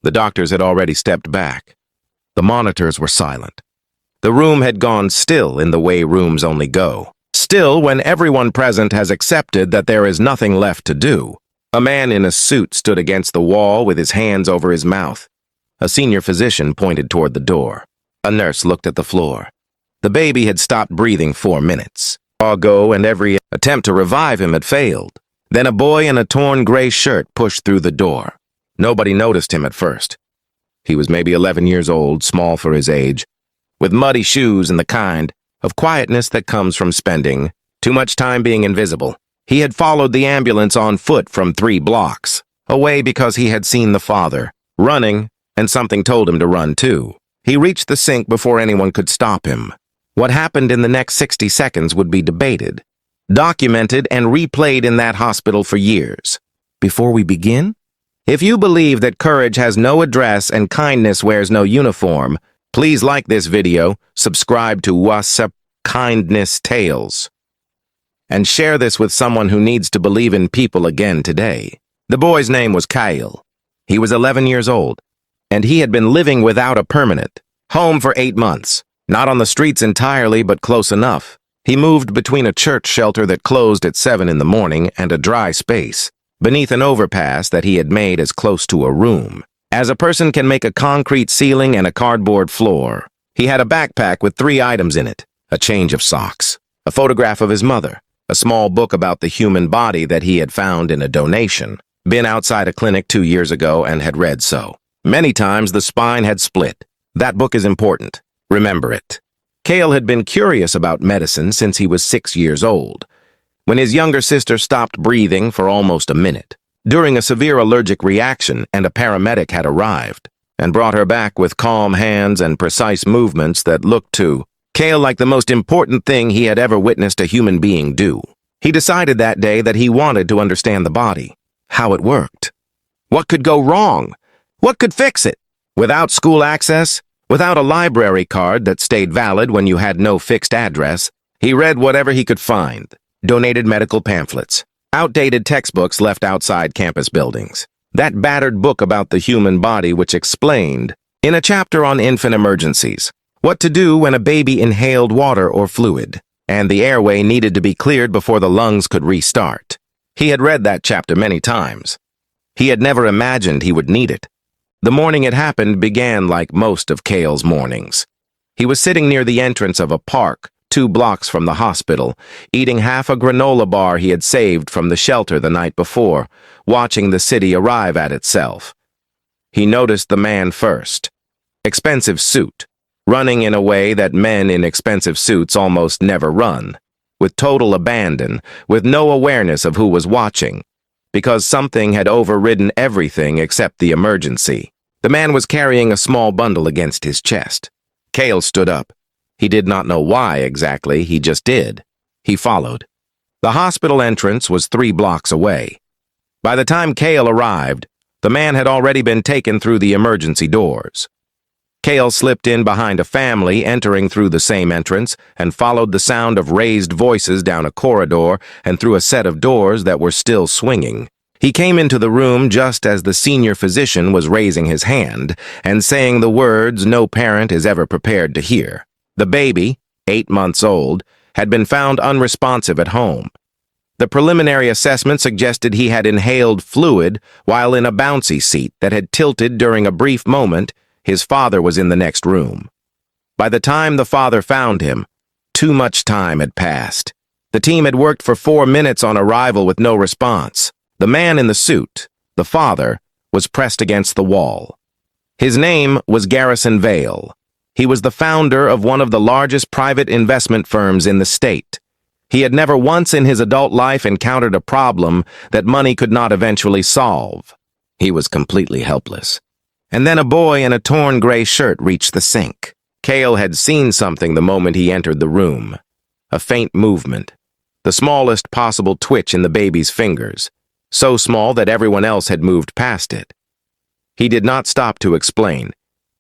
The doctors had already stepped back. The monitors were silent. The room had gone still in the way rooms only go. Still, when everyone present has accepted that there is nothing left to do. A man in a suit stood against the wall with his hands over his mouth. A senior physician pointed toward the door. A nurse looked at the floor. The baby had stopped breathing 4 minutes. Go and every attempt to revive him had failed. Then a boy in a torn gray shirt pushed through the door. Nobody noticed him at first. He was maybe 11 years old, small for his age, with muddy shoes and the kind of quietness that comes from spending too much time being invisible. He had followed the ambulance on foot from 3 blocks away because he had seen the father running, and something told him to run too. He reached the sink before anyone could stop him. What happened in the next 60 seconds would be debated, documented, and replayed in that hospital for years. Before we begin, if you believe that courage has no address and kindness wears no uniform, please like this video, subscribe to WhatsApp Kindness Tales, and share this with someone who needs to believe in people again today. The boy's name was Kyle. He was 11 years old, and he had been living without a permanent home for 8 months. Not on the streets entirely, but close enough. He moved between a church shelter that closed at 7 in the morning and a dry space, beneath an overpass that he had made as close to a room as a person can make a concrete ceiling and a cardboard floor. He had a backpack with 3 items in it: a change of socks, a photograph of his mother, a small book about the human body that he had found in a donation, been outside a clinic 2 years ago and had read so many times the spine had split. That book is important. Remember it. Kale had been curious about medicine since he was 6 years old, when his younger sister stopped breathing for almost a minute, during a severe allergic reaction, and a paramedic had arrived and brought her back with calm hands and precise movements that looked to Kale like the most important thing he had ever witnessed a human being do. He decided that day that he wanted to understand the body, how it worked. What could go wrong? What could fix it? Without school access, without a library card that stayed valid when you had no fixed address, he read whatever he could find: donated medical pamphlets, outdated textbooks left outside campus buildings, that battered book about the human body which explained, in a chapter on infant emergencies, what to do when a baby inhaled water or fluid, and the airway needed to be cleared before the lungs could restart. He had read that chapter many times. He had never imagined he would need it. The morning it happened began like most of Kale's mornings. He was sitting near the entrance of a park 2 blocks from the hospital, eating half a granola bar he had saved from the shelter the night before, watching the city arrive at itself. He noticed the man first. Expensive suit, running in a way that men in expensive suits almost never run, with total abandon, with no awareness of who was watching, because something had overridden everything except the emergency. The man was carrying a small bundle against his chest. Kale stood up. He did not know why exactly, he just did. He followed. The hospital entrance was 3 blocks away. By the time Kale arrived, the man had already been taken through the emergency doors. Kale slipped in behind a family entering through the same entrance and followed the sound of raised voices down a corridor and through a set of doors that were still swinging. He came into the room just as the senior physician was raising his hand and saying the words no parent is ever prepared to hear. The baby, 8 months old, had been found unresponsive at home. The preliminary assessment suggested he had inhaled fluid while in a bouncy seat that had tilted during a brief moment. His father was in the next room. By the time the father found him, too much time had passed. The team had worked for 4 minutes on arrival with no response. The man in the suit, the father, was pressed against the wall. His name was Garrison Vale. He was the founder of one of the largest private investment firms in the state. He had never once in his adult life encountered a problem that money could not eventually solve. He was completely helpless. And then a boy in a torn gray shirt reached the sink. Kale had seen something the moment he entered the room. A faint movement. The smallest possible twitch in the baby's fingers. So small that everyone else had moved past it. He did not stop to explain.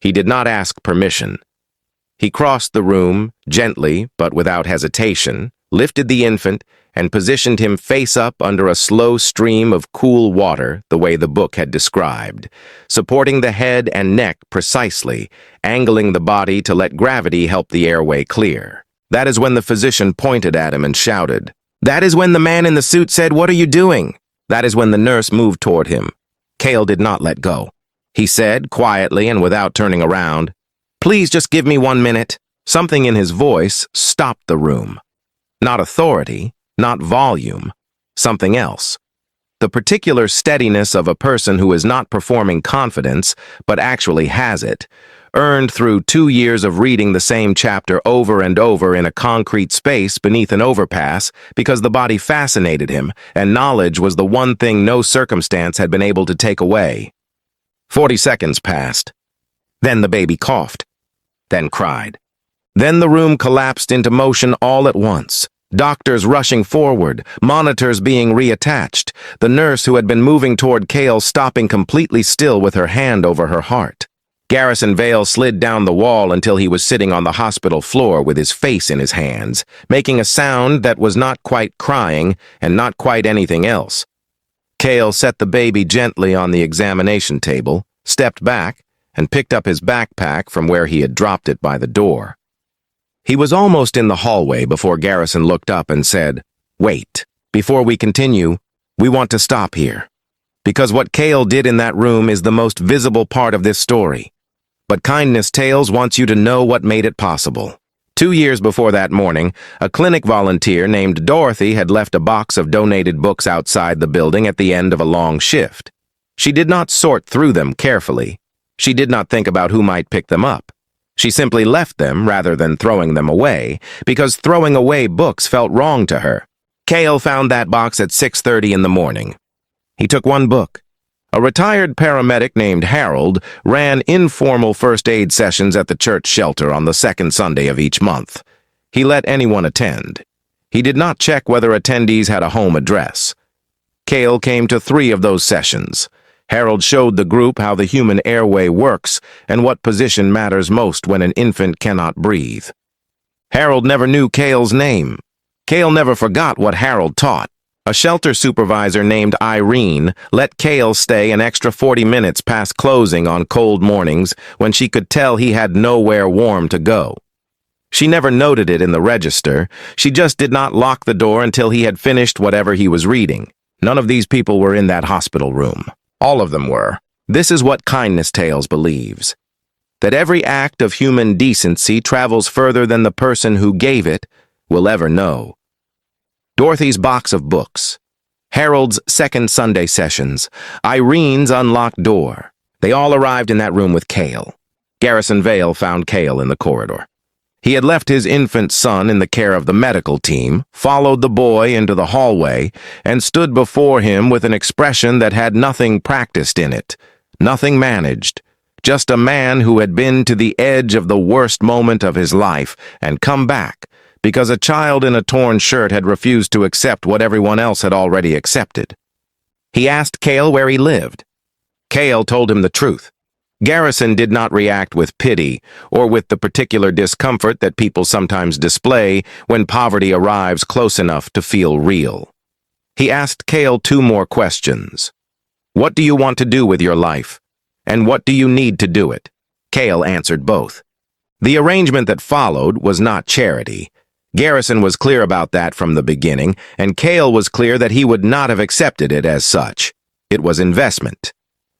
He did not ask permission. He crossed the room, gently but without hesitation, lifted the infant, and positioned him face up under a slow stream of cool water the way the book had described, supporting the head and neck precisely, angling the body to let gravity help the airway clear. That is when the physician pointed at him and shouted. That is when the man in the suit said, "What are you doing?" That is when the nurse moved toward him. Cale did not let go. He said, quietly and without turning around, "Please just give me 1 minute." Something in his voice stopped the room. Not authority, not volume, something else. The particular steadiness of a person who is not performing confidence, but actually has it, earned through 2 years of reading the same chapter over and over in a concrete space beneath an overpass because the body fascinated him, and knowledge was the one thing no circumstance had been able to take away. 40 seconds passed. Then the baby coughed, then cried. Then the room collapsed into motion all at once. Doctors rushing forward, monitors being reattached, the nurse who had been moving toward Cale stopping completely still with her hand over her heart. Garrison Vale slid down the wall until he was sitting on the hospital floor with his face in his hands, making a sound that was not quite crying and not quite anything else. Cale set the baby gently on the examination table, stepped back, and picked up his backpack from where he had dropped it by the door. He was almost in the hallway before Garrison looked up and said, "Wait, before we continue, we want to stop here. Because what Cale did in that room is the most visible part of this story. But Kindness Tales wants you to know what made it possible." 2 years before that morning, a clinic volunteer named Dorothy had left a box of donated books outside the building at the end of a long shift. She did not sort through them carefully. She did not think about who might pick them up. She simply left them rather than throwing them away, because throwing away books felt wrong to her. Cale found that box at 6:30 in the morning. He took one book. A retired paramedic named Harold ran informal first aid sessions at the church shelter on the second Sunday of each month. He let anyone attend. He did not check whether attendees had a home address. Cale came to 3 of those sessions. Harold showed the group how the human airway works and what position matters most when an infant cannot breathe. Harold never knew Cale's name. Cale never forgot what Harold taught. A shelter supervisor named Irene let Cale stay an extra 40 minutes past closing on cold mornings when she could tell he had nowhere warm to go. She never noted it in the register. She just did not lock the door until he had finished whatever he was reading. None of these people were in that hospital room. All of them were. This is what Kindness Tales believes. That every act of human decency travels further than the person who gave it will ever know. Dorothy's box of books. Harold's second Sunday sessions. Irene's unlocked door. They all arrived in that room with Cale. Garrison Vale found Cale in the corridor. He had left his infant son in the care of the medical team, followed the boy into the hallway, and stood before him with an expression that had nothing practiced in it, nothing managed, just a man who had been to the edge of the worst moment of his life and come back because a child in a torn shirt had refused to accept what everyone else had already accepted. He asked Cale where he lived. Cale told him the truth. Garrison did not react with pity or with the particular discomfort that people sometimes display when poverty arrives close enough to feel real. He asked Cale 2 more questions. What do you want to do with your life? And what do you need to do it? Cale answered both. The arrangement that followed was not charity. Garrison was clear about that from the beginning, and Cale was clear that he would not have accepted it as such. It was investment.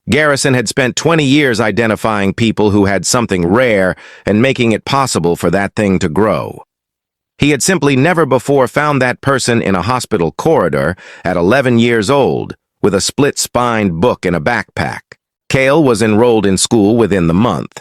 Garrison had spent 20 years identifying people who had something rare and making it possible for that thing to grow. He had simply never before found that person in a hospital corridor at 11 years old with a split-spined book in a backpack. Cale was enrolled in school within the month.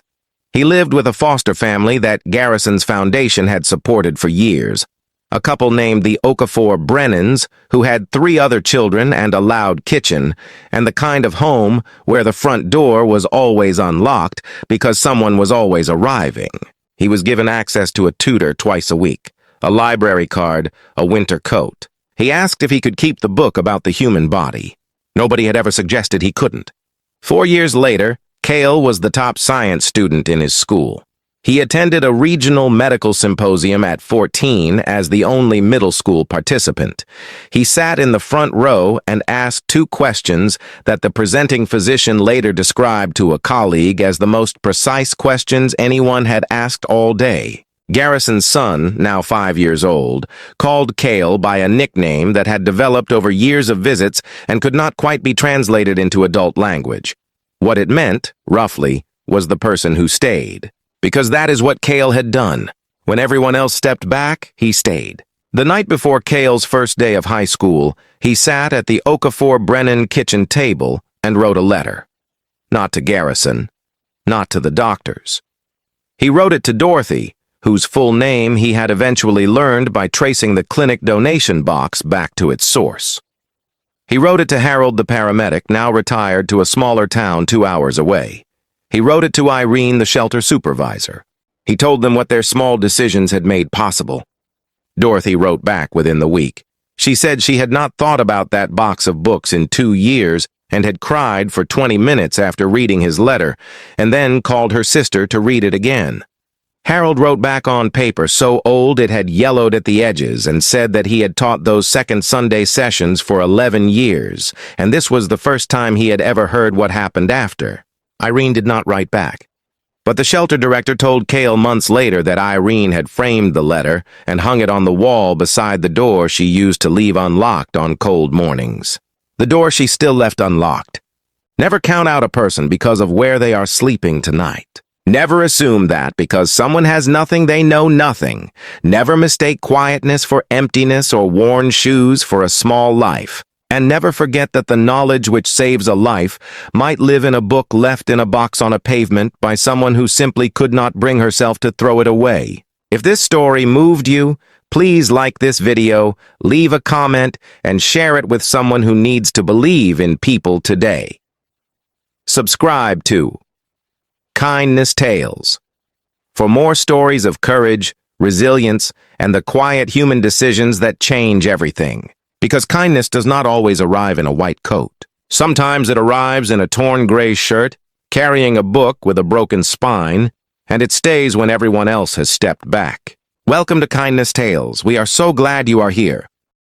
He lived with a foster family that Garrison's foundation had supported for years. A couple named the Okafor Brennans, who had 3 other children and a loud kitchen, and the kind of home where the front door was always unlocked because someone was always arriving. He was given access to a tutor twice a week, a library card, a winter coat. He asked if he could keep the book about the human body. Nobody had ever suggested he couldn't. 4 years later, Cale was the top science student in his school. He attended a regional medical symposium at 14 as the only middle school participant. He sat in the front row and asked 2 questions that the presenting physician later described to a colleague as the most precise questions anyone had asked all day. Garrison's son, now 5 years old, called Cale by a nickname that had developed over years of visits and could not quite be translated into adult language. What it meant, roughly, was the person who stayed. Because that is what Cale had done. When everyone else stepped back, he stayed. The night before Cale's first day of high school, he sat at the Okafor Brennan kitchen table and wrote a letter. Not to Garrison, not to the doctors. He wrote it to Dorothy, whose full name he had eventually learned by tracing the clinic donation box back to its source. He wrote it to Harold the paramedic, now retired to a smaller town 2 hours away. He wrote it to Irene, the shelter supervisor. He told them what their small decisions had made possible. Dorothy wrote back within the week. She said she had not thought about that box of books in 2 years and had cried for 20 minutes after reading his letter, and then called her sister to read it again. Harold wrote back on paper so old it had yellowed at the edges and said that he had taught those second Sunday sessions for 11 years, and this was the first time he had ever heard what happened after. Irene did not write back. But the shelter director told Cale months later that Irene had framed the letter and hung it on the wall beside the door she used to leave unlocked on cold mornings. The door she still left unlocked. Never count out a person because of where they are sleeping tonight. Never assume that because someone has nothing, they know nothing. Never mistake quietness for emptiness or worn shoes for a small life. And never forget that the knowledge which saves a life might live in a book left in a box on a pavement by someone who simply could not bring herself to throw it away. If this story moved you, please like this video, leave a comment, and share it with someone who needs to believe in people today. Subscribe to Kindness Tales for more stories of courage, resilience, and the quiet human decisions that change everything. Because kindness does not always arrive in a white coat. Sometimes it arrives in a torn gray shirt, carrying a book with a broken spine, and it stays when everyone else has stepped back. Welcome to Kindness Tales. We are so glad you are here.